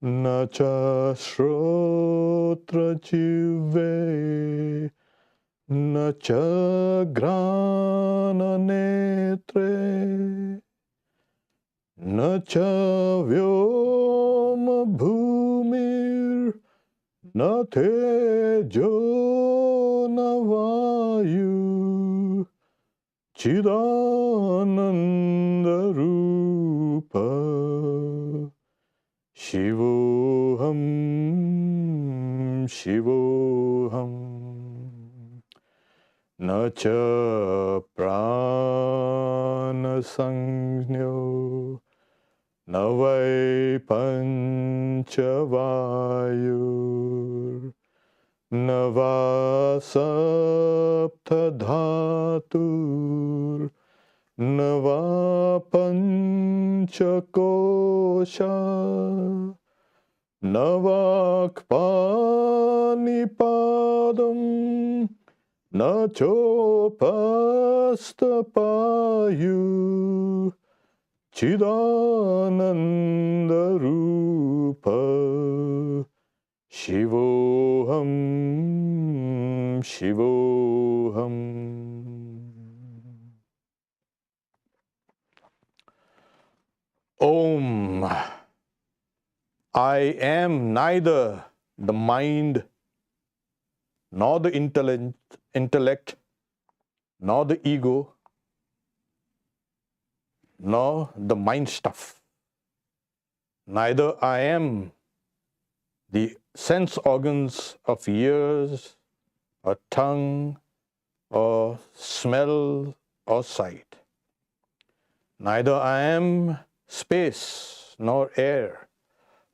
na cha shrotra jive, na cha grana netre, na cha vyoma bhumir, na tejo na vayu, Chidananda Rupa Shivoham Shivoham Nacha Prana Sangnyo Navai Panchavayur Navasapta Dhatur Nava Panchakosha Navakpanipadam Nachopastapayu Chidananda Rupa Shivoham Shivoham. Om. I am neither the mind, nor the intellect, nor the ego, nor the mind stuff. Neither I am the sense organs of ears, or tongue, or smell, or sight. Neither I am space, nor air,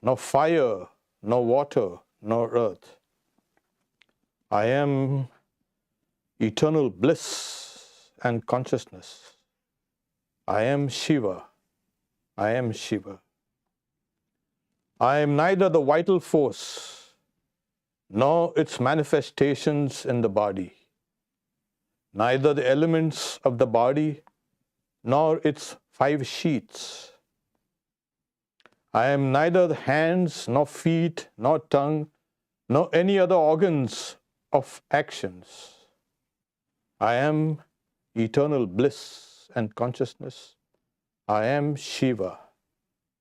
nor fire, nor water, nor earth. I am eternal bliss and consciousness. I am Shiva. I am Shiva. I am neither the vital force, nor its manifestations in the body, neither the elements of the body, nor its 5 sheaths. I am neither the hands, nor feet, nor tongue, nor any other organs of actions. I am eternal bliss and consciousness. I am Shiva.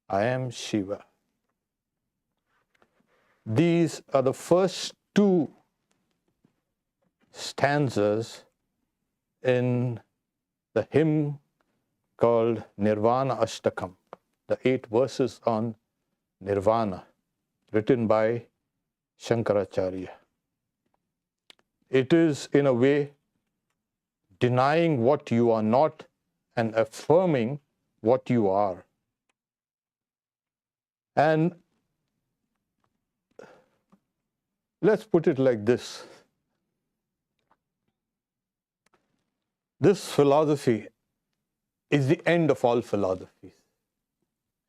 I am Shiva. These are the first 2 stanzas in the hymn called Nirvana Ashtakam, the 8 verses on Nirvana, written by Shankaracharya. It is, in a way, denying what you are not and affirming what you are. And let's put it like this. This philosophy is the end of all philosophies.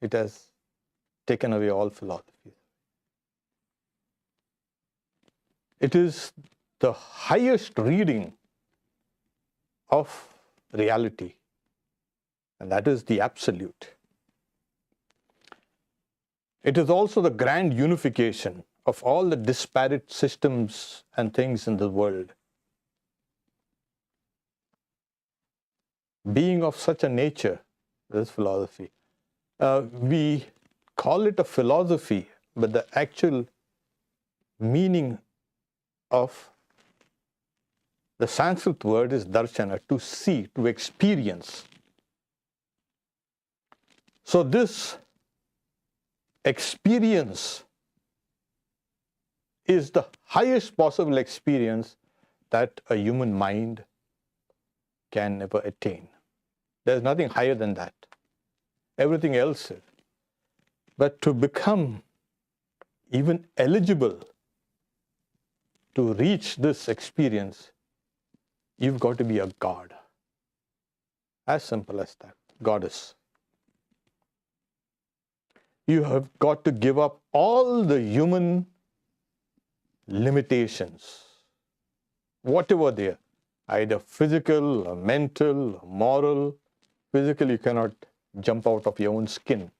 It has taken away all philosophies. It is the highest reading of reality, and that is the absolute. It is also the grand unification of all the disparate systems and things in the world. Being of such a nature, this philosophy, we call it a philosophy, but the actual meaning of the Sanskrit word is darshana, to see, to experience. So this experience is the highest possible experience that a human mind can never attain. There's nothing higher than that. Everything else is. But to become even eligible to reach this experience, you've got to be a god. As simple as that. Goddess. You have got to give up all the human limitations, whatever they are, either physical, or mental, or moral. Physical, you cannot jump out of your own skin.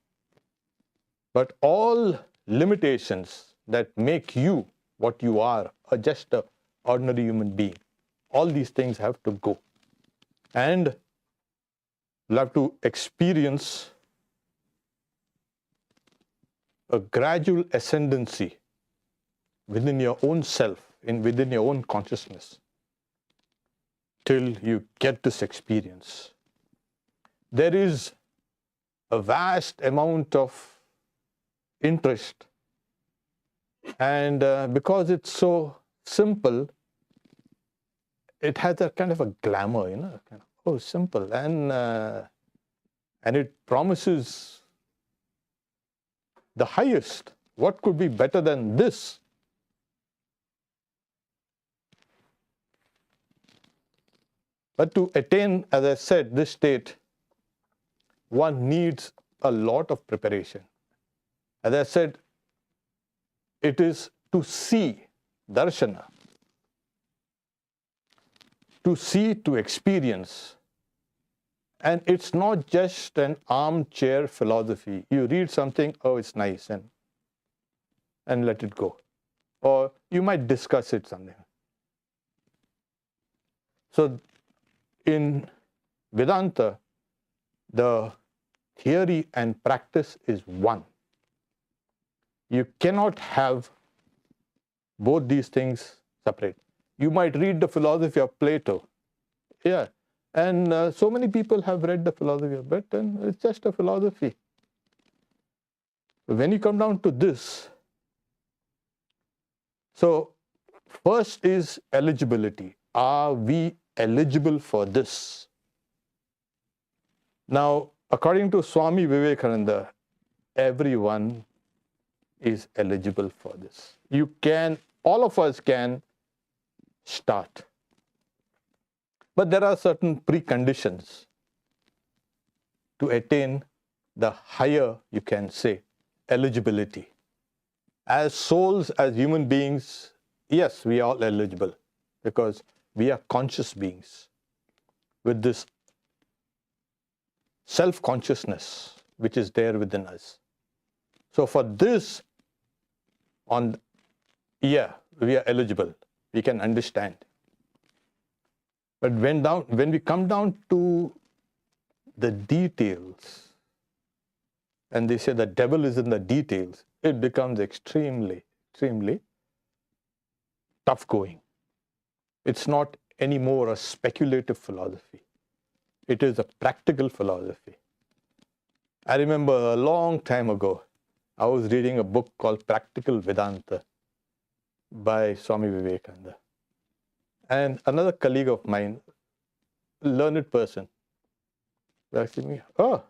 But all limitations that make you what you are, or just an ordinary human being. All these things have to go. And you'll have to experience a gradual ascendancy within your own self, within your own consciousness, till you get this experience. There is a vast amount of interest, and because it's so simple, it has a kind of a glamour, kind of, oh, simple, and it promises the highest. What could be better than this? But to attain, as I said, this state, one needs a lot of preparation. As I said, it is to see, darshana, to see, to experience. And it's not just an armchair philosophy. You read something, oh, it's nice, and let it go. Or you might discuss it something. So in Vedanta, the theory and practice is one. You cannot have both these things separate. You might read the philosophy of Plato. Yeah. And so many people have read the philosophy of Plato, and it's just a philosophy. When you come down to this, so first is eligibility. Are we eligible for this? Now, according to Swami Vivekananda, everyone is eligible for this. You can, all of us can start. But there are certain preconditions to attain the higher, you can say, eligibility. As souls, as human beings, yes, we are all eligible because we are conscious beings with this self-consciousness which is there within us. So for this, we are eligible. We can understand. But when we come down to the details, and they say the devil is in the details, it becomes extremely, extremely tough going. It's not anymore a speculative philosophy. It is a practical philosophy. I remember a long time ago, I was reading a book called Practical Vedanta by Swami Vivekananda. And another colleague of mine, learned person, was asking me, oh,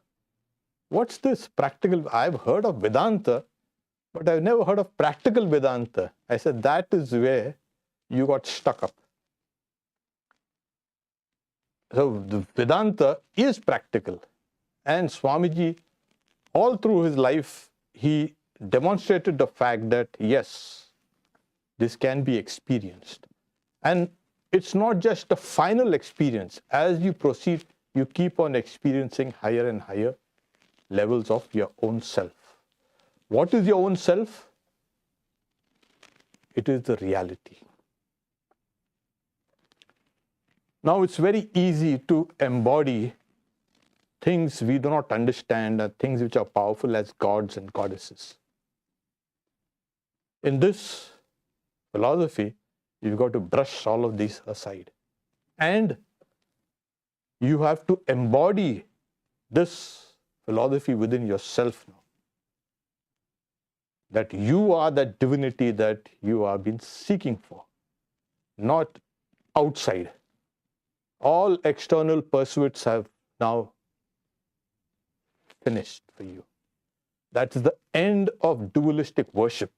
what's this practical? I've heard of Vedanta, but I've never heard of practical Vedanta. I said, that is where you got stuck up. So the Vedanta is practical. And Swamiji, all through his life, he demonstrated the fact that, yes, this can be experienced. And it's not just a final experience. As you proceed, you keep on experiencing higher and higher levels of your own self. What is your own self? It is the reality. Now it's very easy to embody things we do not understand, things which are powerful as gods and goddesses. In this philosophy, you've got to brush all of these aside. And you have to embody this philosophy within yourself now. That you are that divinity that you have been seeking for, not outside. All external pursuits have now finished for you. That is the end of dualistic worship.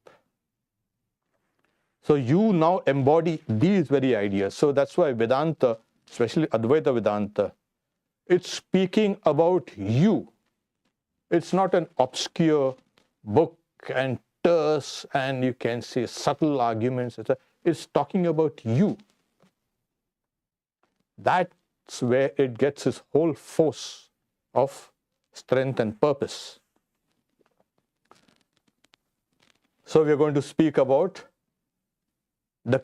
So you now embody these very ideas. So that's why Vedanta, especially Advaita Vedanta, it's speaking about you. It's not an obscure book and terse and you can say subtle arguments. It's talking about you. That's where it gets its whole force of strength and purpose. So we are going to speak about the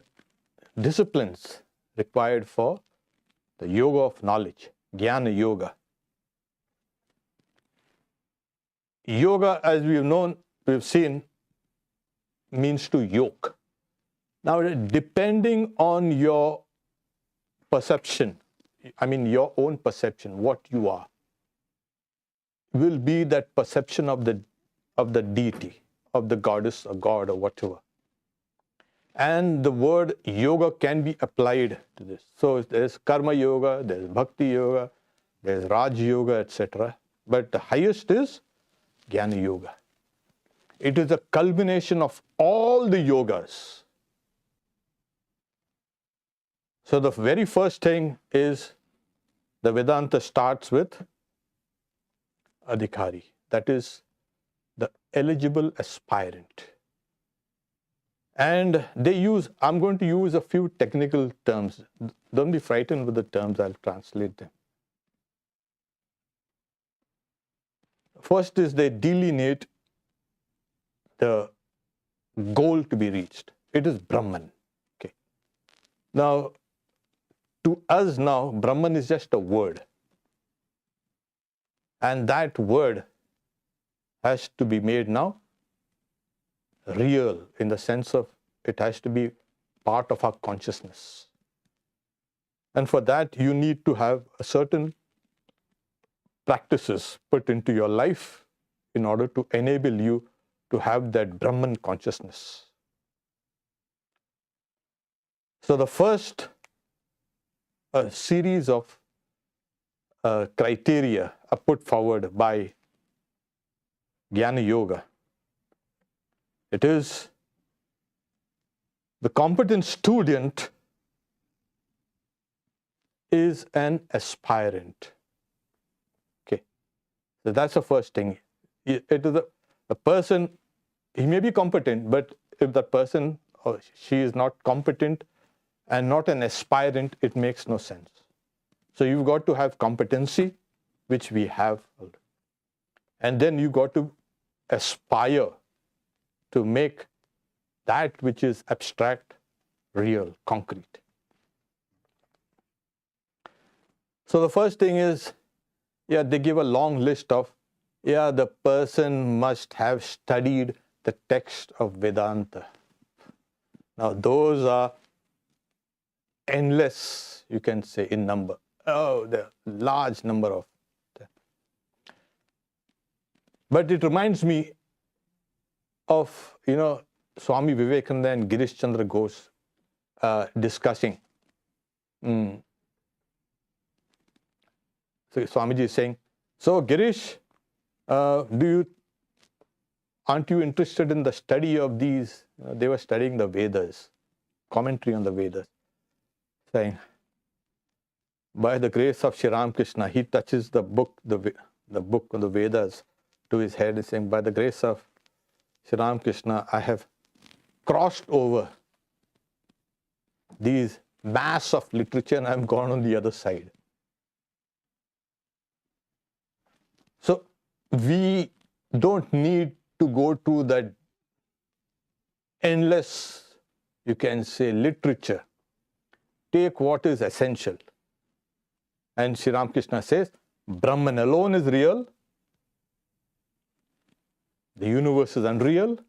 disciplines required for the yoga of knowledge, Jnana Yoga. Yoga, as we've seen, means to yoke. Now, depending on your perception, your own perception, what you are, will be that perception of the deity, of the goddess or god or whatever. And the word yoga can be applied to this. So there's karma yoga, there's bhakti yoga, there's raj yoga, etc. But the highest is Jnana Yoga. It is a culmination of all the yogas. So the very first thing is the Vedanta starts with adhikari, that is the eligible aspirant. And I'm going to use a few technical terms. Don't be frightened with the terms, I'll translate them. First is they delineate the goal to be reached. It is Brahman. Okay. Now, to us now, Brahman is just a word. And that word has to be made now real, in the sense of it has to be part of our consciousness. And for that, you need to have a certain practices put into your life in order to enable you to have that Brahman consciousness. So the first series of criteria are put forward by Jnana Yoga. It is the competent student is an aspirant. Okay, so that's the first thing. It is a person, he may be competent, but if that person or she is not competent and not an aspirant, it makes no sense. So you've got to have competency, which we have. And then you got to aspire to make that which is abstract, real, concrete. So the first thing is, they give a long list of, the person must have studied the text of Vedanta. Now those are endless, you can say, in number. The large number of them. But it reminds me of, Swami Vivekananda and Girish Chandra Ghosh discussing. So Swamiji is saying, so Girish, aren't you interested in the study of these? They were studying the Vedas, commentary on the Vedas, saying, by the grace of Sri Ramakrishna, he touches the book, the book of the Vedas to his head, and saying, by the grace of Sri Ramakrishna, I have crossed over these mass of literature and I've gone on the other side. So we don't need to go to that endless, you can say, literature. Take what is essential. And Sri Ramakrishna says, Brahman alone is real. The universe is unreal.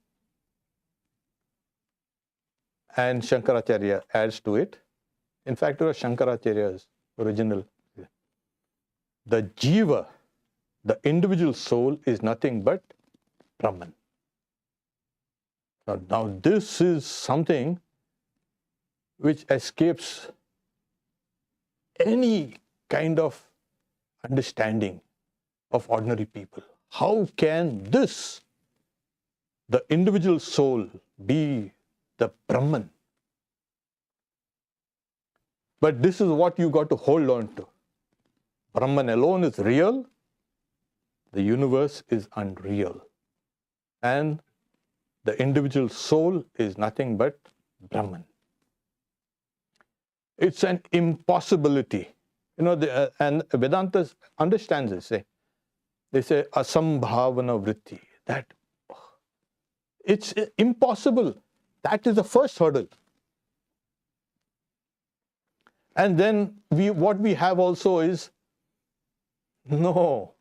And Shankaracharya adds to it. In fact, it was Shankaracharya's original. The jiva, the individual soul, is nothing but Brahman. Now this is something which escapes any kind of understanding of ordinary people. How can this, the individual soul, be the Brahman? But this is what you got to hold on to. Brahman alone is real. The universe is unreal. And the individual soul is nothing but Brahman. It's an impossibility. And Vedanta understands this. They say asambhavana vritti, that It's impossible. That is the first hurdle. And then what we have also is, no,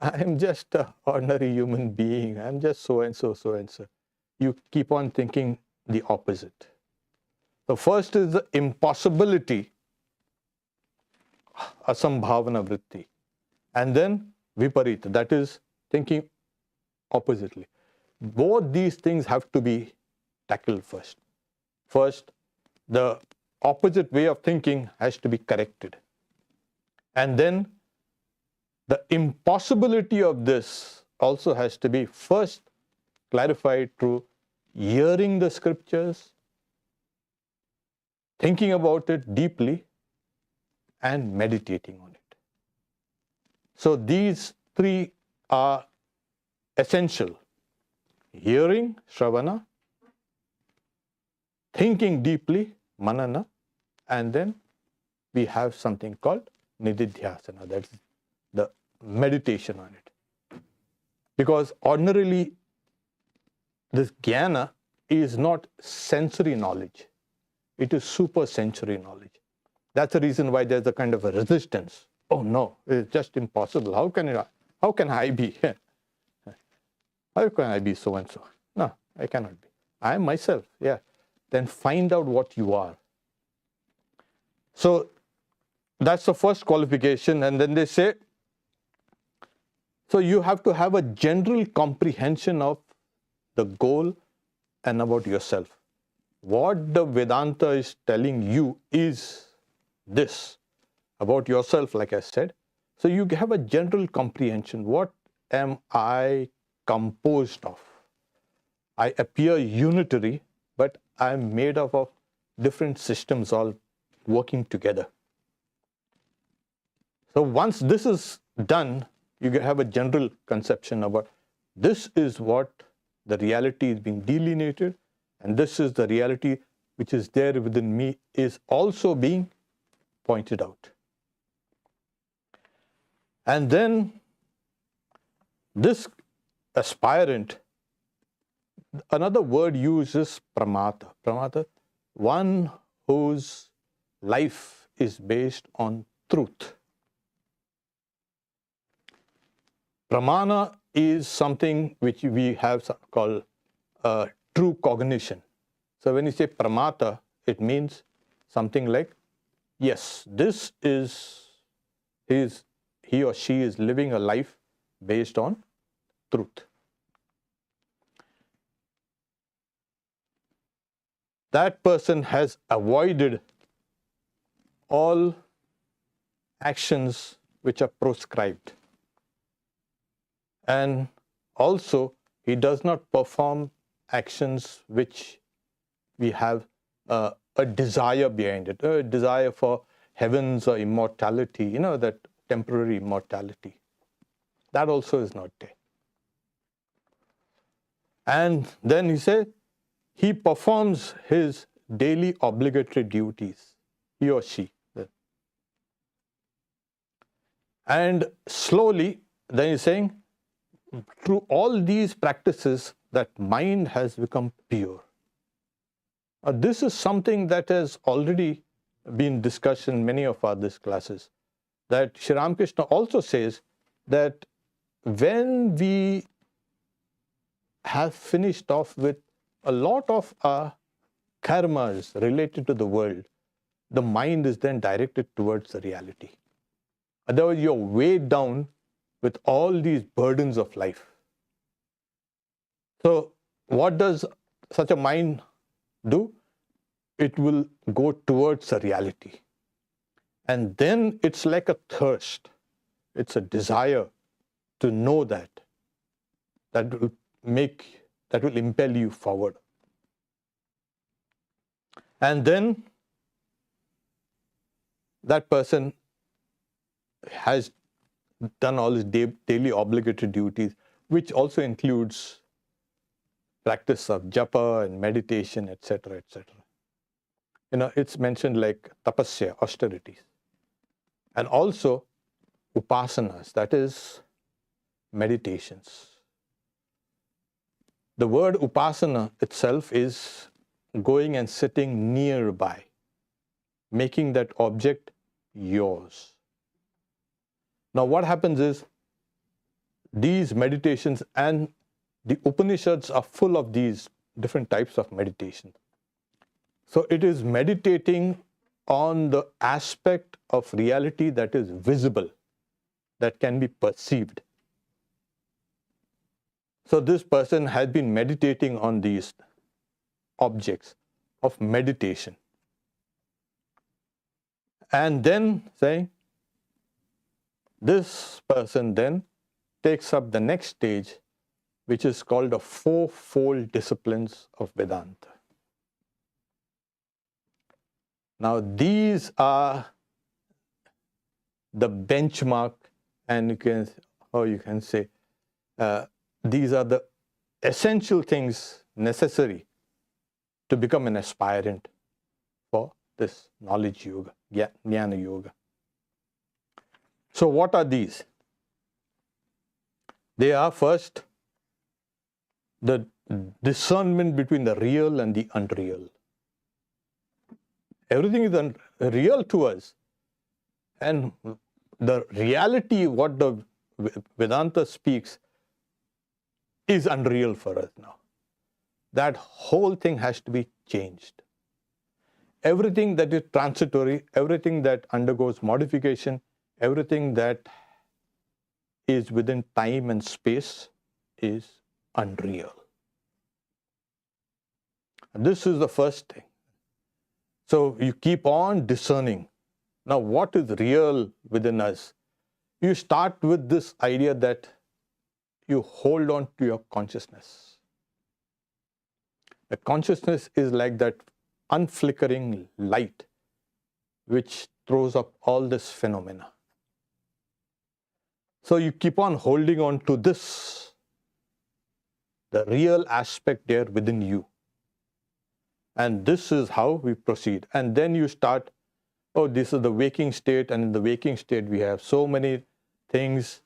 I'm just an ordinary human being. I'm just so and so, so and so. You keep on thinking the opposite. The first is the impossibility, asambhavana vritti. And then viparita, that is thinking oppositely. Both these things have to be tackled first. First, the opposite way of thinking has to be corrected. And then the impossibility of this also has to be first clarified through hearing the scriptures, thinking about it deeply, and meditating on it. So these three are essential. Hearing, shravana, thinking deeply, manana, and then we have something called nididhyasana, that's the meditation on it. Because ordinarily, this jnana is not sensory knowledge. It is super sensory knowledge. That's the reason why there's a kind of a resistance. Oh no, it's just impossible. How can I be? How can I be so and so? No, I cannot be. I am myself. Yeah. Then find out what you are. So that's the first qualification. And then they say, so you have to have a general comprehension of the goal and about yourself. What the Vedanta is telling you is this about yourself, like I said. So you have a general comprehension. What am I composed of? I appear unitary, but I am made up of different systems all working together. So once this is done, you have a general conception about this is what the reality is being delineated, and this is the reality which is there within me is also being pointed out. And then this aspirant, another word used is pramata. Pramata, one whose life is based on truth. Pramana is something which we have called true cognition. So when you say pramata, it means something like, yes, this is he or she is living a life based on truth. That person has avoided all actions which are prescribed. And also, he does not perform actions which we have a desire behind it, a desire for heavens or immortality, that temporary immortality. That also is not there. And then he said, he performs his daily obligatory duties, he or she. And slowly, then he's saying, through all these practices, that mind has become pure. This is something that has already been discussed in many of our these classes. That Sri Ramakrishna also says that when we have finished off with a lot of our karmas related to the world, the mind is then directed towards the reality. Otherwise, you're weighed down with all these burdens of life. So what does such a mind do? It will go towards the reality. And then it's like a thirst. It's a desire to know that will impel you forward. And then that person has done all his daily obligatory duties, which also includes practice of japa and meditation, etc., etc. It's mentioned like tapasya, austerities. And also upasanas, that is meditations. The word upasana itself is going and sitting nearby, making that object yours. Now what happens is, these meditations and the Upanishads are full of these different types of meditation. So it is meditating on the aspect of reality that is visible, that can be perceived. So this person has been meditating on these objects of meditation. And then saying, this person then takes up the next stage, which is called the Fourfold disciplines of Vedanta. Now these are the benchmark, and you can say, these are the essential things necessary to become an aspirant for this knowledge yoga, Jnana Yoga. So what are these? They are first the discernment between the real and the unreal. Everything is real to us, and the reality, what the Vedanta speaks, is unreal for us now. That whole thing has to be changed. Everything that is transitory, everything that undergoes modification, everything that is within time and space is unreal. This is the first thing. So you keep on discerning. Now what is real within us? You start with this idea that you hold on to your consciousness. The consciousness is like that unflickering light which throws up all this phenomena. So you keep on holding on to this, the real aspect there within you. And this is how we proceed. And then you start, oh, this is the waking state, and in the waking state we have so many things,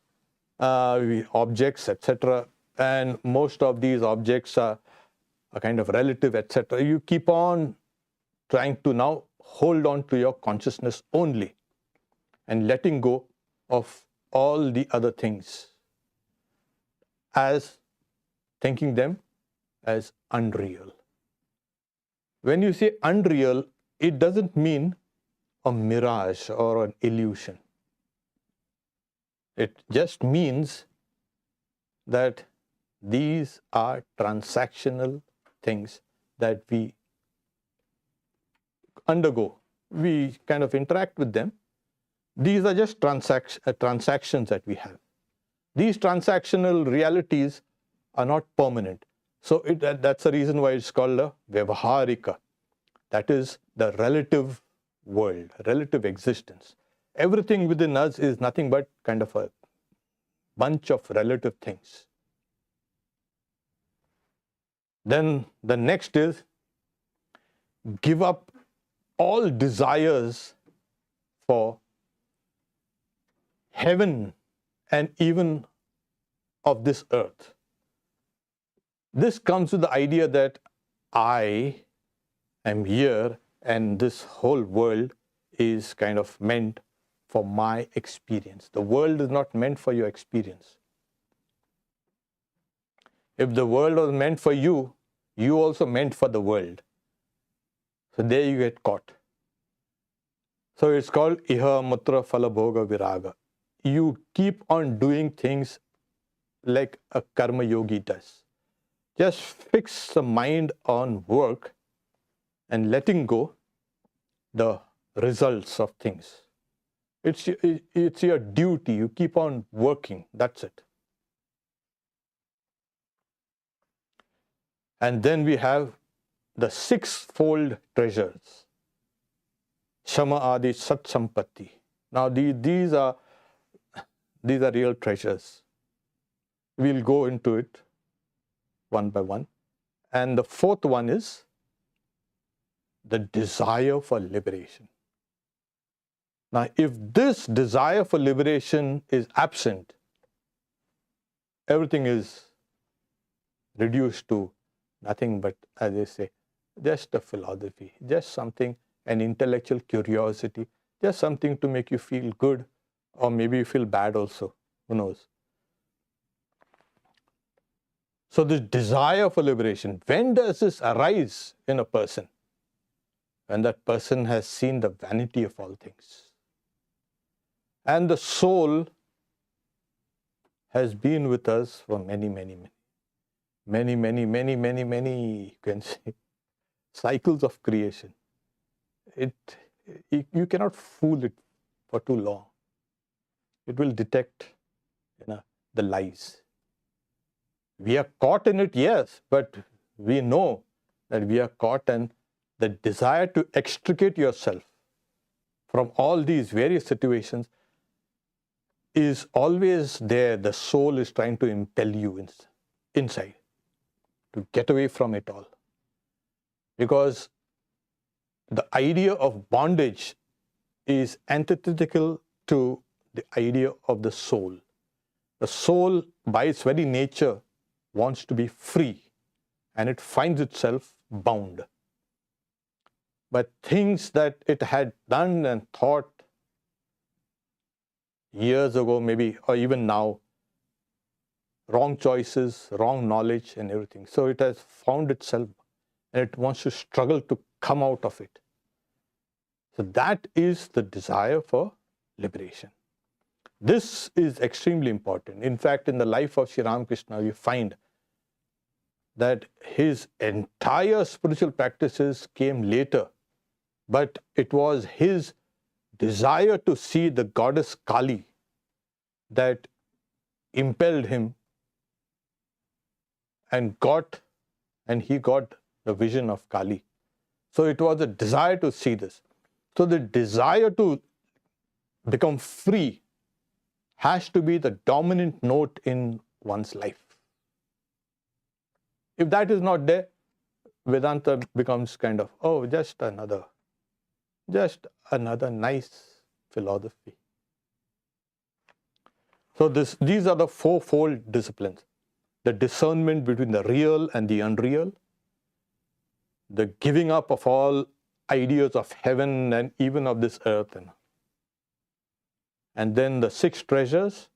objects, etc. And most of these objects are a kind of relative, etc. You keep on trying to now hold on to your consciousness only and letting go of all the other things, as thinking them as unreal. When you say unreal, it doesn't mean a mirage or an illusion. It just means that these are transactional things that we undergo. We kind of interact with them. These are just transactions that we have. These transactional realities are not permanent. So that's the reason why it's called a Vyavaharika. That is the relative world, relative existence. Everything within us is nothing but kind of a bunch of relative things. Then the next is give up all desires for heaven and even of this earth. This comes with the idea that I am here and this whole world is kind of meant for my experience. The world is not meant for your experience. If the world was meant for you, you also meant for the world. So there you get caught. So it's called Iha Mutra Phala Bhoga Viraga. You keep on doing things like a karma yogi does. Just fix the mind on work and letting go the results of things. It's your duty. You keep on working. That's it. And then we have the sixfold treasures. Shama Adi Sat Sampatti. Now these are real treasures. We'll go into it one by one. And the fourth one is the desire for liberation. Now, if this desire for liberation is absent, everything is reduced to nothing but, as they say, just a philosophy, just something, an intellectual curiosity, just something to make you feel good, or maybe you feel bad also, who knows. So this desire for liberation, when does this arise in a person? When that person has seen the vanity of all things. And the soul has been with us for many, you can say, cycles of creation. You cannot fool it for too long. It will detect, the lies. We are caught in it, yes, but we know that we are caught, and the desire to extricate yourself from all these various situations is always there. The soul is trying to impel you inside to get away from it all. Because the idea of bondage is antithetical to the idea of the soul. The soul, by its very nature, wants to be free, and it finds itself bound. But things that it had done and thought years ago, maybe, or even now, wrong choices, wrong knowledge, and everything. So it has found itself, and it wants to struggle to come out of it. So that is the desire for liberation. This is extremely important. In fact, in the life of Sri Ramakrishna, you find that his entire spiritual practices came later, but it was his desire to see the goddess Kali that impelled him, and he got the vision of Kali. So it was a desire to see this. So the desire to become free has to be the dominant note in one's life. If that is not there, Vedanta becomes kind of, just another nice philosophy. So these are the fourfold disciplines. The discernment between the real and the unreal, the giving up of all ideas of heaven and even of this earth, and then the 6 treasures,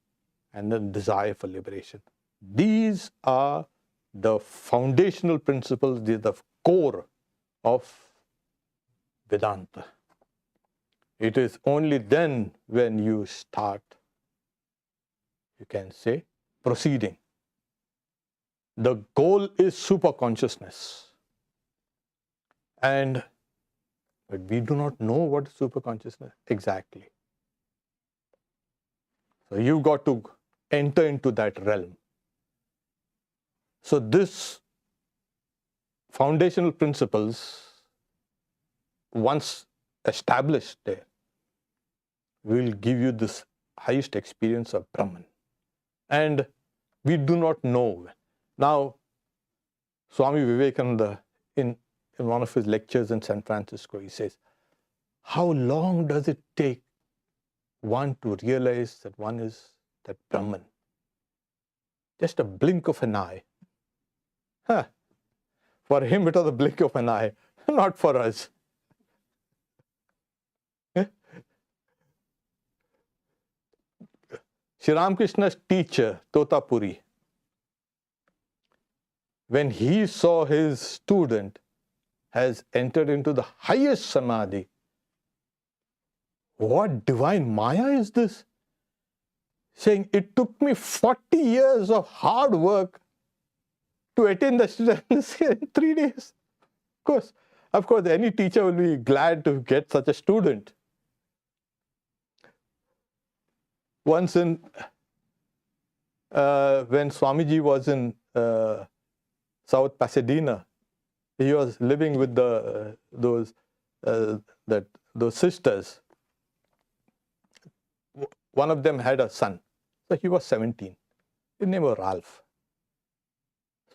and then desire for liberation. These are the foundational principles, these are the core of Vedanta. It is only then when you start, you can say, proceeding. The goal is superconsciousness. But we do not know what is superconsciousness exactly. So you've got to enter into that realm. So this foundational principles, once established there, will give you this highest experience of Brahman. And we do not know. Now, Swami Vivekananda, in one of his lectures in San Francisco, he says, how long does it take one to realize that one is that Brahman? Just a blink of an eye. For him, it was a blink of an eye, not for us. Sri Ramakrishna's teacher, Totapuri, when he saw his student has entered into the highest samadhi, what divine Maya is this? Saying, it took me 40 years of hard work to attain the student in 3 days. Of course, any teacher will be glad to get such a student. Once when Swamiji was in South Pasadena, he was living with those sisters. One of them had a son. So he was 17. His name was Ralph.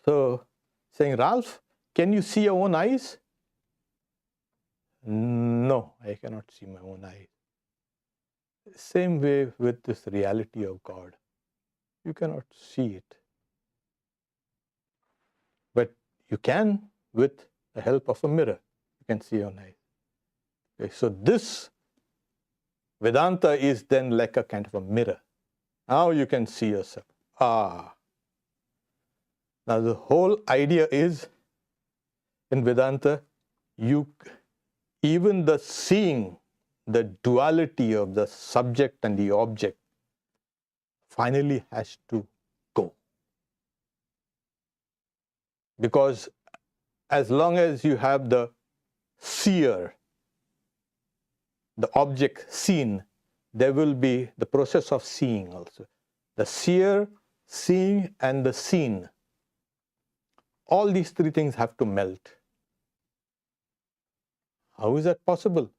So saying, Ralph, can you see your own eyes? No, I cannot see my own eyes. Same way with this reality of God. You cannot see it. you can with the help of a mirror. You can see your eyes. Okay, so this Vedanta is then like a kind of a mirror. Now you can see yourself. Now the whole idea is, in Vedanta, even the seeing, the duality of the subject and the object finally has to go. Because as long as you have the seer, the object seen, there will be the process of seeing also. The seer, seeing, and the seen. All these three things have to melt. How is that possible?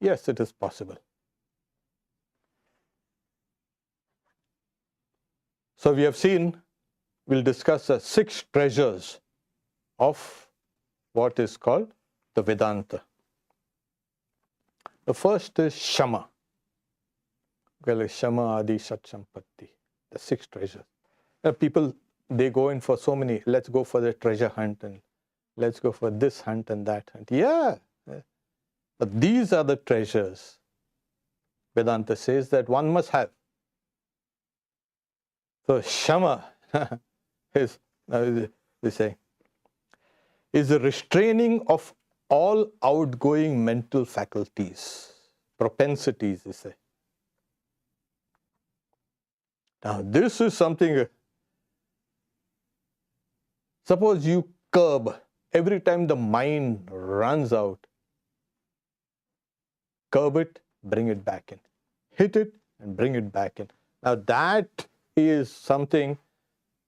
Yes, it is possible. So we have seen, we'll discuss the 6 treasures of what is called the Vedanta. The first is Shama. Well, Shama, Adi, Sat, Sampatti. The 6 treasures. People, they go in for so many, let's go for the treasure hunt and let's go for this hunt and that hunt. Yeah, but these are the treasures Vedanta says that one must have. So Shama is, they say, is the restraining of all outgoing mental faculties, propensities, they say. Now this is something, suppose you curb every time the mind runs out, curb it, bring it back in. Hit it and bring it back in. Now that is something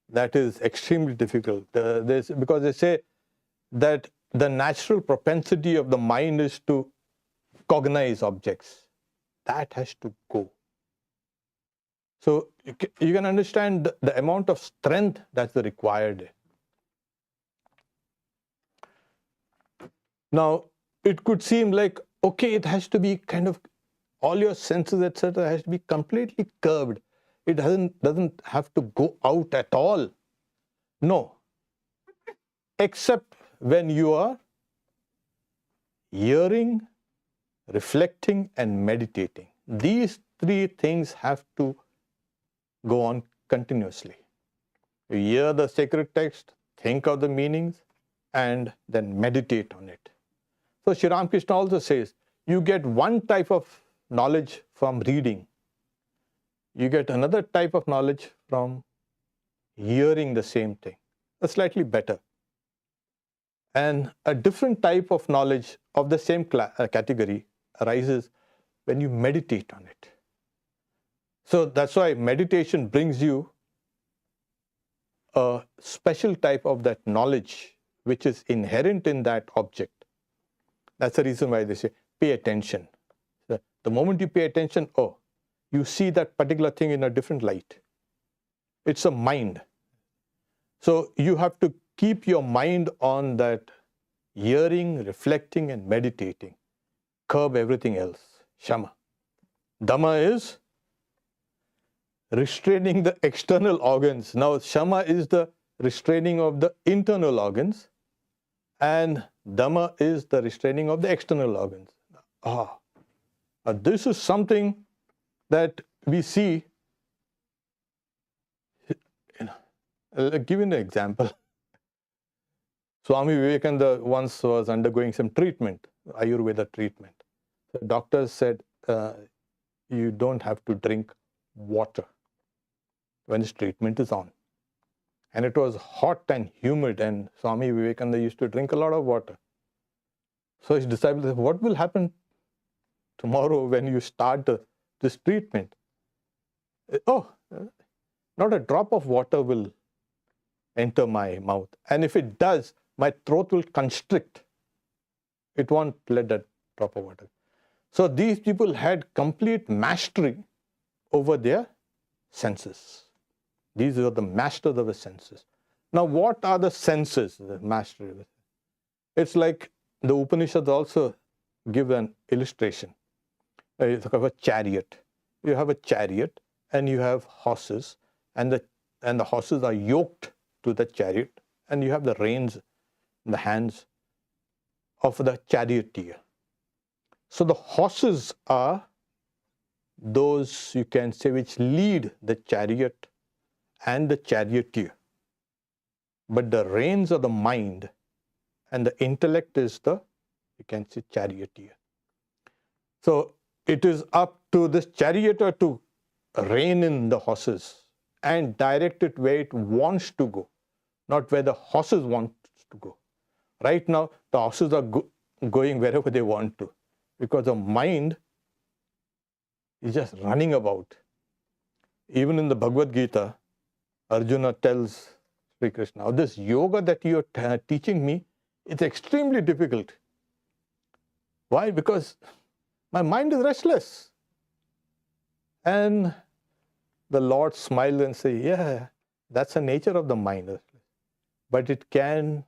that is extremely difficult. Because they say that the natural propensity of the mind is to cognize objects. That has to go. So you can understand the amount of strength that's required. Now, it could seem like, okay, it has to be kind of, all your senses, etc., has to be completely curbed. It doesn't have to go out at all. No. Except when you are hearing, reflecting, and meditating. These 3 things have to go on continuously. You hear the sacred text, think of the meanings, and then meditate on it. So Sri Ramakrishna also says, you get one type of knowledge from reading. You get another type of knowledge from hearing the same thing. That's slightly better. And a different type of knowledge of the same category arises when you meditate on it. So that's why meditation brings you a special type of that knowledge which is inherent in that object. That's the reason why they say, pay attention. The moment you pay attention, you see that particular thing in a different light. It's a mind. So you have to keep your mind on that hearing, reflecting, and meditating. Curb everything else. Shama. Dhamma is restraining the external organs. Now, Shama is the restraining of the internal organs, and Dhamma is the restraining of the external organs. This is something that we see. I'll give you an example. Swami Vivekananda once was undergoing some treatment, Ayurveda treatment. The doctors said, you don't have to drink water when his treatment is on. And it was hot and humid, and Swami Vivekananda used to drink a lot of water. So his disciples said, what will happen tomorrow when you start this treatment? Not a drop of water will enter my mouth. And if it does, my throat will constrict. It won't let that drop of water. So these people had complete mastery over their senses. These are the masters of the senses. Now, what are the senses, the mastery? It's like the Upanishads also give an illustration. It's like a chariot. You have a chariot and you have horses, and the horses are yoked to the chariot, and you have the reins in the hands of the charioteer. So the horses are those, you can say, which lead the chariot and the charioteer. But the reins of the mind and the intellect is the, you can say, charioteer. So it is up to this charioteer to rein in the horses and direct it where it wants to go, not where the horses want to go. Right now, the horses are going wherever they want to, because the mind is just running about. Even in the Bhagavad Gita, Arjuna tells Sri Krishna, this yoga that you are teaching me, it's extremely difficult. Why? Because my mind is restless. And the Lord smiled and said, yeah, that's the nature of the mind. But it can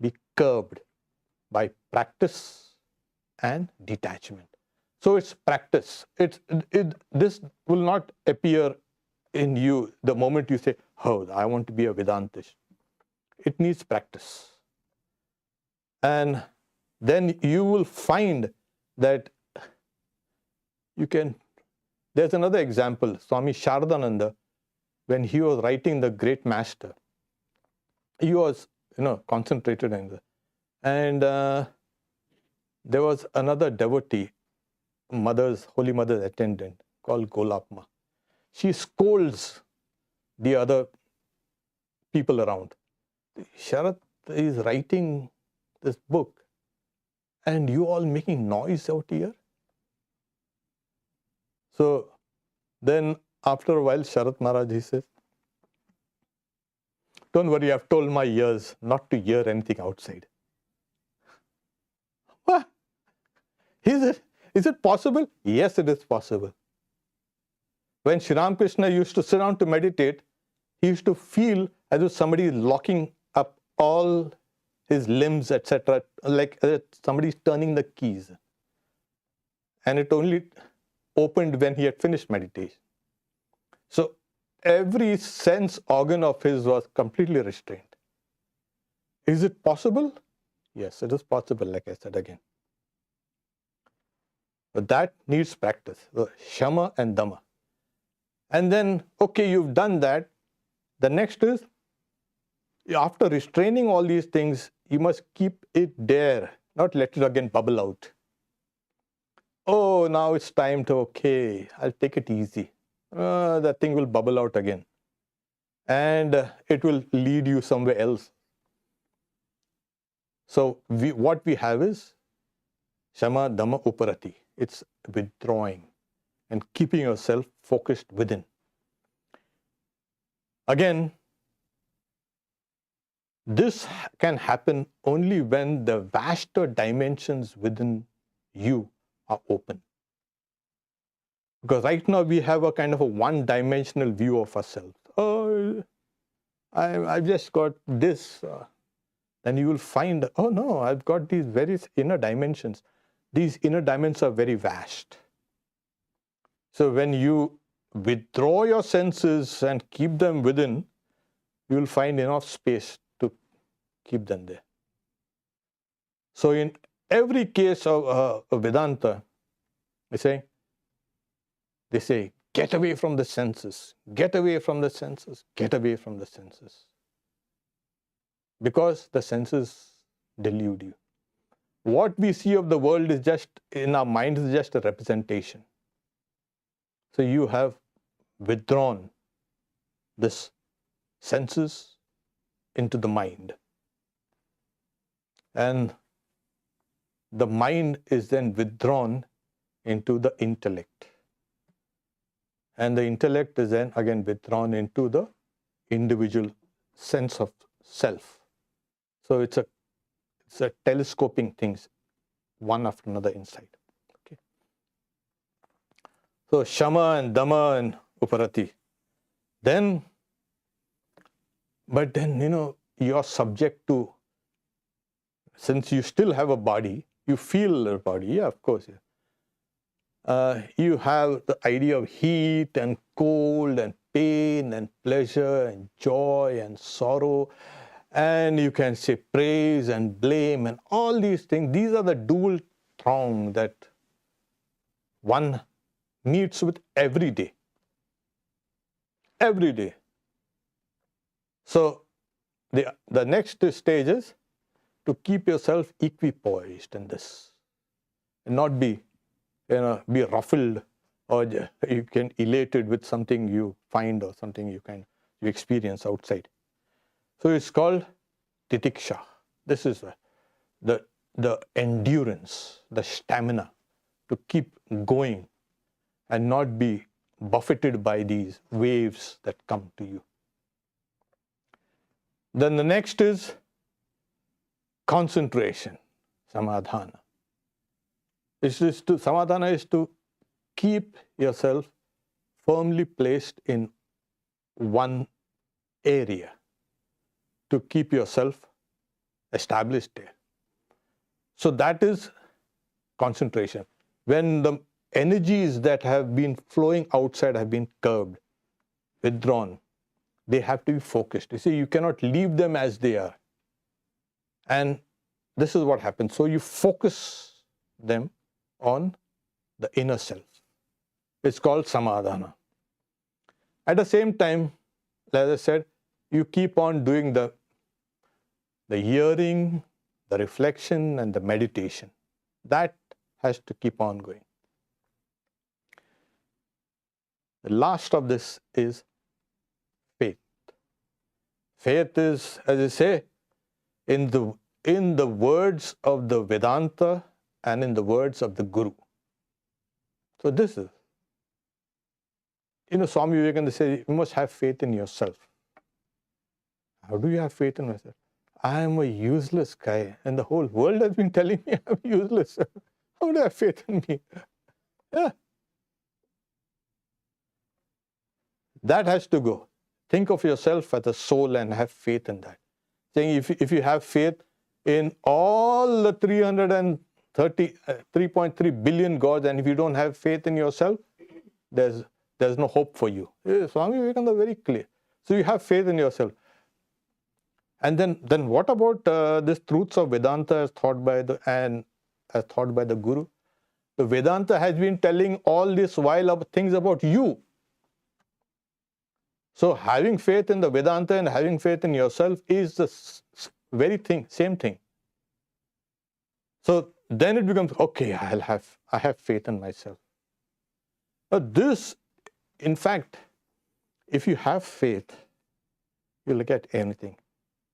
be curbed by practice and detachment. So it's practice. This will not appear in you the moment you say, oh, I want to be a Vedantist. It needs practice. And then you will find that you can. There's another example. Swami Shardananda, when he was writing the Great Master, he was, concentrated in the. And there was another devotee, Holy Mother's attendant, called Golapma. She scolds the other people around. Sharat is writing this book, and you all making noise out here. So then after a while, Sharat Maharaj, he says, don't worry, I've told my ears not to hear anything outside. What? Is it possible? Yes, it is possible. When Sri Ramakrishna used to sit down to meditate, he used to feel as if somebody is locking up all his limbs, etc., like somebody's turning the keys. And it only opened when he had finished meditation. So every sense organ of his was completely restrained. Is it possible? Yes, it is possible, like I said again. But that needs practice, Shama and Dhamma. And then, okay, you've done that. The next is, after restraining all these things, you must keep it there, not let it again bubble out. Oh, now it's time to, okay, I'll take it easy. That thing will bubble out again. And it will lead you somewhere else. So what we have is Shama Dhamma Uparati. It's withdrawing and keeping yourself focused within. Again, this can happen only when the vaster dimensions within you are open. Because right now we have a kind of a one-dimensional view of ourselves. Oh, I've just got this. Then you will find, oh no, I've got these various inner dimensions. These inner dimensions are very vast. So when you withdraw your senses and keep them within, you will find enough space to keep them there. So in every case of Vedanta, they say, get away from the senses, get away from the senses, get away from the senses. Because the senses delude you. What we see of the world is just, in our mind, is just a representation. So you have withdrawn this senses into the mind. And the mind is then withdrawn into the intellect. And the intellect is then again withdrawn into the individual sense of self. So it's a telescoping things, one after another inside. Okay. So Shama and Dhamma and Uparati. But then, you're subject to, since you still have a body, you feel a body, yeah, of course. Yeah. You have the idea of heat and cold and pain and pleasure and joy and sorrow And you can say praise and blame and all these things. These are the dual throng that one meets with every day. Every day. So the next stage is to keep yourself equipoised in this. And not be ruffled, or you can elated with something you find or something you experience outside. So it's called titiksha. This is the endurance, the stamina to keep going and not be buffeted by these waves that come to you. Then the next is concentration, samadhana. Samadhana is to keep yourself firmly placed in one area, to keep yourself established there. So that is concentration. When the energies that have been flowing outside have been curbed, withdrawn, they have to be focused. You see, you cannot leave them as they are. And this is what happens. So you focus them on the inner self. It's called samadhana. At the same time, as I said, you keep on doing the hearing, the reflection, and the meditation. That has to keep on going. The last of this is faith. Faith is, as I say, in the words of the Vedanta and in the words of the Guru. So this is, Swami Vivekananda says, you must have faith in yourself. How do you have faith in myself? I am a useless guy, and the whole world has been telling me I'm useless. How do I have faith in me? Yeah. That has to go. Think of yourself as a soul and have faith in that. Saying if you have faith in all the 3.3 billion gods, and if you don't have faith in yourself, there's no hope for you. Swami Vivekananda very clear. So you have faith in yourself. And then what about these truths of Vedanta as taught by the Guru? The Vedanta has been telling all this while of things about you. So having faith in the Vedanta and having faith in yourself is the same thing. So then it becomes, okay, I have faith in myself. But this, in fact, if you have faith, you'll get anything.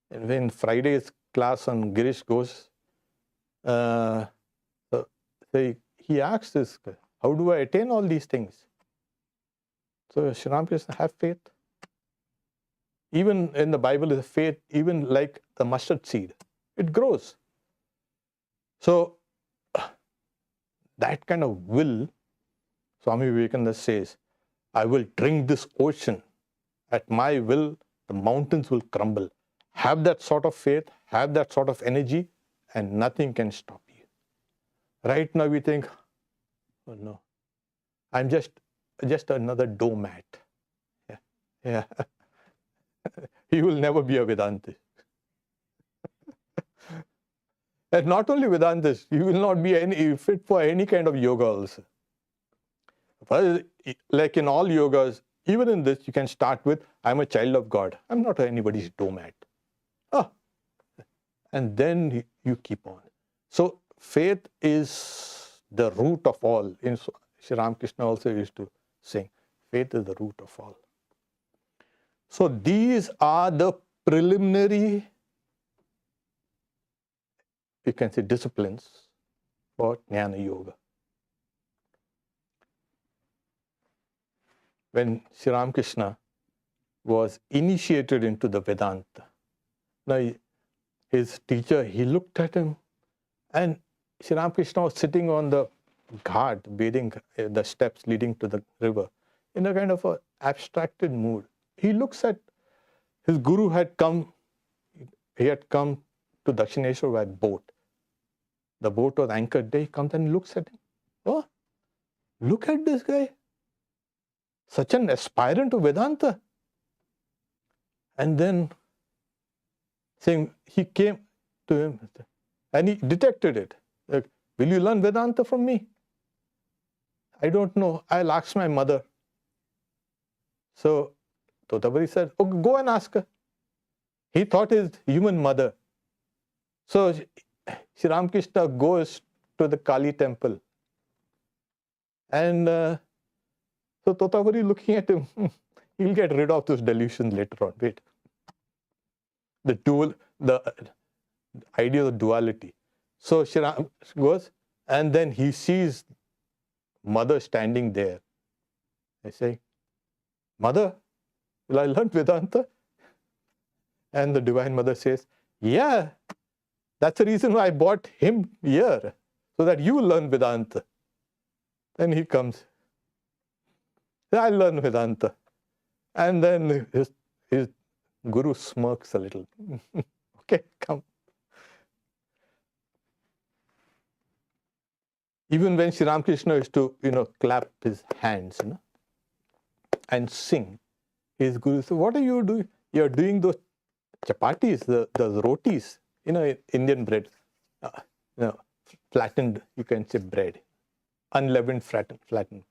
And when Friday's class on Girish goes, he asks this, how do I attain all these things? So Sri Ramakrishna, have faith. Even in the Bible is faith, even like the mustard seed. It grows. So that kind of will, Swami Vivekananda says, I will drink this ocean. At my will, the mountains will crumble. Have that sort of faith, have that sort of energy, and nothing can stop you. Right now we think, oh no, I'm just another doormat. Yeah. He will never be a Vedantist. And not only Vedantist, you will not be fit for any kind of yoga also. But like in all yogas, even in this, you can start with, I'm a child of God. I'm not anybody's doormat. And then you keep on. So faith is the root of all. Sri Ramakrishna also used to sing, faith is the root of all. So these are the preliminary, you can say, disciplines for Jnana Yoga. When Sri Ramakrishna was initiated into the Vedanta, now his teacher, he looked at him, and Sri Ramakrishna was sitting on the ghat, bathing the steps leading to the river, in a kind of a abstracted mood. He looks at his guru he had come to Dakshineshwar by boat. The boat was anchored there. He comes and looks at him. Oh, look at this guy. Such an aspirant to Vedanta. And then saying, he came to him and he detected it. Like, will you learn Vedanta from me? I don't know. I'll ask my mother. So Totabari said, oh, go and ask her. He thought his human mother. So Sri Ramakrishna goes to the Kali temple. And so Totabari looking at him, he'll get rid of this delusion later on. Wait. The idea of duality. So Sri Ram goes, and then he sees mother standing there. I say, Mother, will I learn Vedanta? And the Divine Mother says, yeah, that's the reason why I brought him here, so that you learn Vedanta. Then he comes, I learn Vedanta. And then his guru smirks a little. Okay, come. Even when Sri Ramakrishna used to, clap his hands, and sing, his guru said, what are you doing? You're doing those chapatis, those rotis, Indian bread, flattened, you can say bread, unleavened, flattened.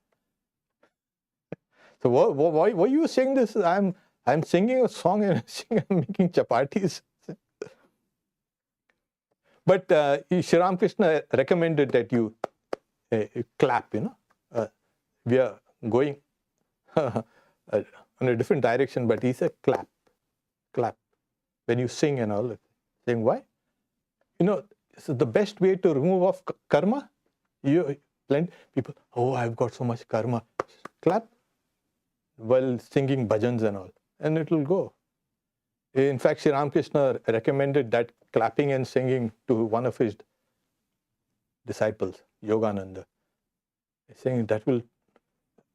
So why are you saying this? I'm singing a song and I'm making chapatis. But Sri Ramakrishna recommended that you clap, we are going in a different direction, but he said clap. When you sing and all, saying why? This is the best way to remove off karma. Plenty people, oh, I've got so much karma. Clap while singing bhajans and all, and it will go. In fact, Sri Ramakrishna recommended that clapping and singing to one of his disciples, Yogananda. Saying that will,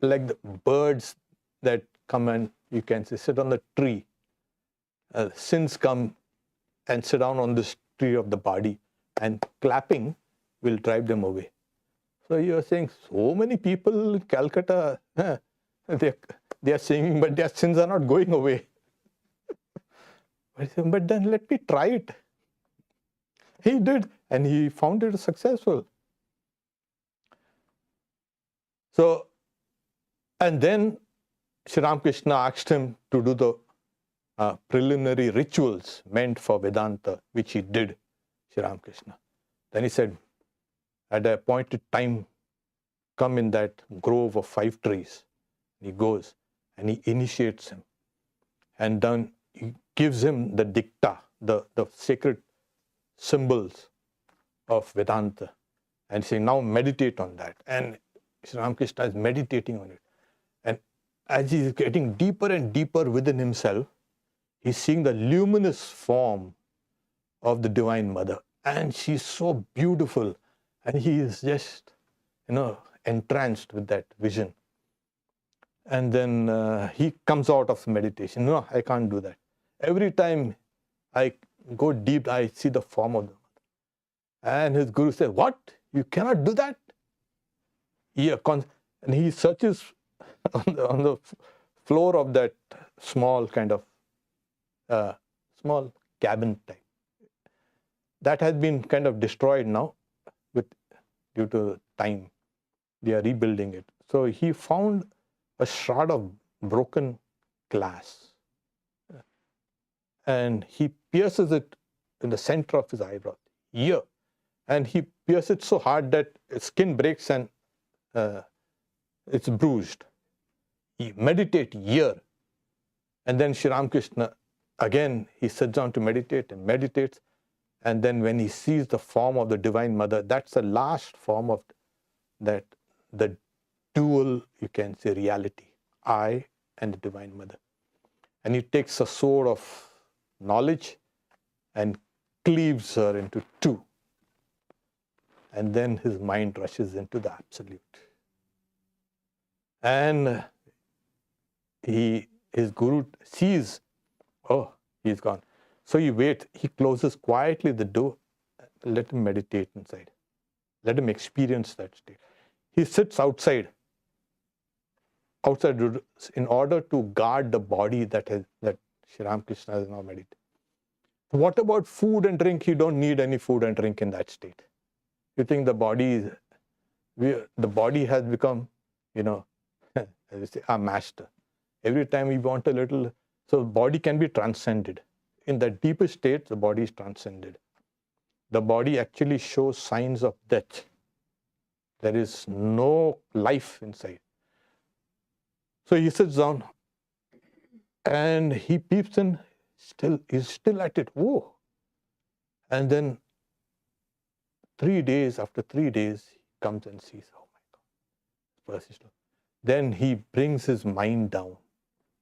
like the birds that come and you can say sit on the tree. Sins come and sit down on this tree of the body, and clapping will drive them away. So you are saying so many people in Calcutta, they are singing, but their sins are not going away. But then let me try it. He did, and he found it successful. So, and then Sri Ramakrishna asked him to do the preliminary rituals meant for Vedanta, which he did, Sri Ramakrishna. Then he said, at the appointed time, come in that grove of 5 trees. He goes and he initiates him. And then he gives him the dikta, the sacred symbols of Vedanta. And saying, now meditate on that. And Sri Ramakrishna is meditating on it. And as he is getting deeper and deeper within himself, he's seeing the luminous form of the Divine Mother. And she's so beautiful. And he is just, entranced with that vision. And then he comes out of meditation. No, I can't do that. Every time I go deep, I see the form of the Mother. And his guru said, what? You cannot do that? And he searches on the floor of that small kind of small cabin type. That has been kind of destroyed now due to time. They are rebuilding it. So he found a shroud of broken glass. And he pierces it in the center of his eyebrow, here. And he pierces it so hard that his skin breaks and it's bruised. He meditates here. And then Sri Ramakrishna, again, he sits down to meditate and meditates. And then when he sees the form of the Divine Mother, that's the last form of that, the dual, you can say, reality, I and the Divine Mother. And he takes a sword of knowledge and cleaves her into 2. And then his mind rushes into the absolute. And his guru sees, oh, he's gone. So he waits, he closes quietly the door, let him meditate inside. Let him experience that state. He sits outside in order to guard the body that Sri Ramakrishna has now meditated. What about food and drink? You don't need any food and drink in that state. You think the body has become, as you say, our master. Every time we want a little, so the body can be transcended. In the deepest state, the body is transcended. The body actually shows signs of death. There is no life inside. So he sits down and he peeps in, he's still at it. Whoa. And then 3 days, after 3 days, he comes and sees, oh my God. Then he brings his mind down.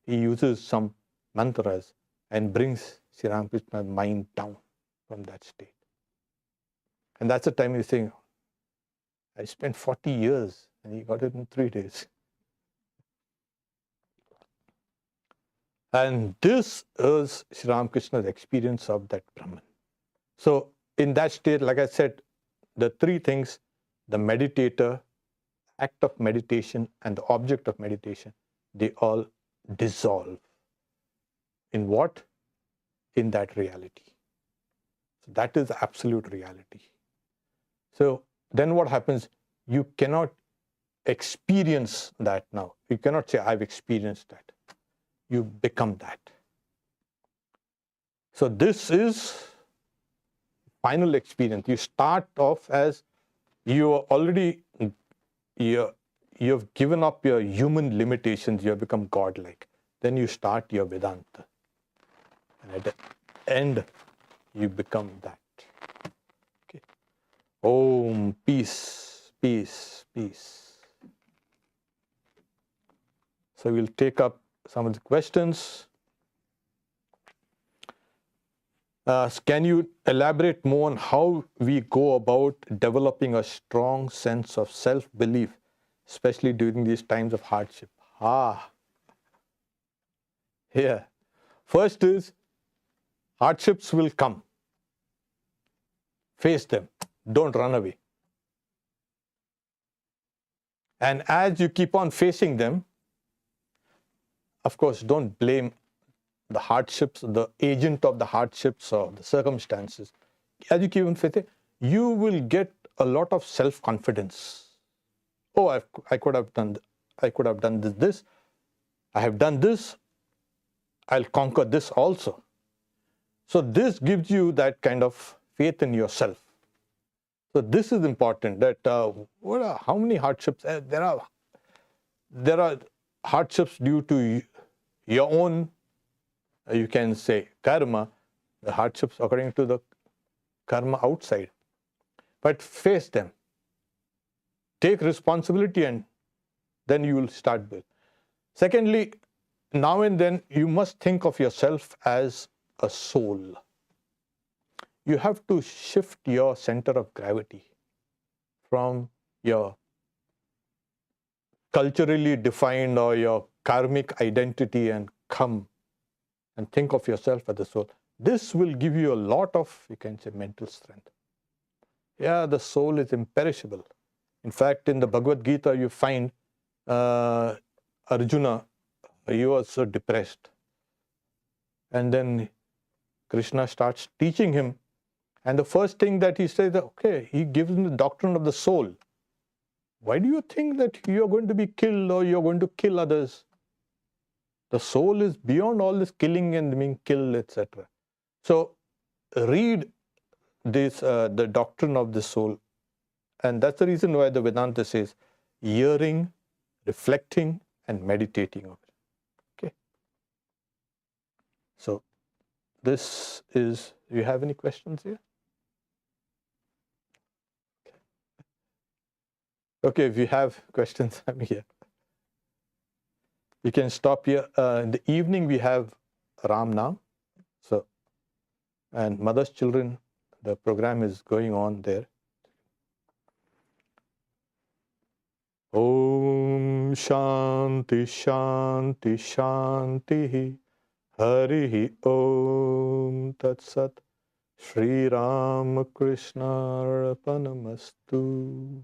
He uses some mantras and brings Sri Ramakrishna's mind down from that state. And that's the time he's saying, I spent 40 years and he got it in 3 days. And this is Sri Ramakrishna's experience of that Brahman. So in that state, like I said, the 3 things, the meditator, act of meditation, and the object of meditation, they all dissolve. In what? In that reality. So that is absolute reality. So then what happens? You cannot experience that now. You cannot say, I've experienced that. You become that. So this is final experience. You start off as you are already, you've given up your human limitations, you have become godlike. Then you start your Vedanta. And at the end, you become that. Okay. Om, peace, peace, peace. So we'll take up some of the questions. Can you elaborate more on how we go about developing a strong sense of self-belief, especially during these times of hardship? Yeah. First is, hardships will come. Face them. Don't run away. And as you keep on facing them, of course, don't blame the hardships, the agent of the hardships or the circumstances. As you keep on facing, you will get a lot of self-confidence. Oh, I could have done this. I have done this. I'll conquer this also. So this gives you that kind of faith in yourself. So this is important. That how many hardships there are? There are hardships due to your own, you can say, karma. The hardships according to the karma outside. But face them. Take responsibility, and then you will start with. Secondly, now and then you must think of yourself as a soul. You have to shift your center of gravity from your culturally defined or your karmic identity and come and think of yourself as a soul. This will give you a lot of, you can say, mental strength. Yeah, the soul is imperishable. In fact, in the Bhagavad Gita, you find Arjuna, he was so depressed. And then Krishna starts teaching him. And the first thing that he says, okay, he gives him the doctrine of the soul. Why do you think that you are going to be killed or you are going to kill others? The soul is beyond all this killing and being killed, etc. So read this, the doctrine of the soul. And that's the reason why the Vedanta says hearing, reflecting, and meditating on it. Okay. So this is, do you have any questions here? Okay, if you have questions, I'm here. You can stop here. In the evening, we have Ram Naam. So, and Mother's Children, the program is going on there. Om Shanti Shanti Shanti Harihi Om Tat Sat Shri Ram Krishna Arpanamastu.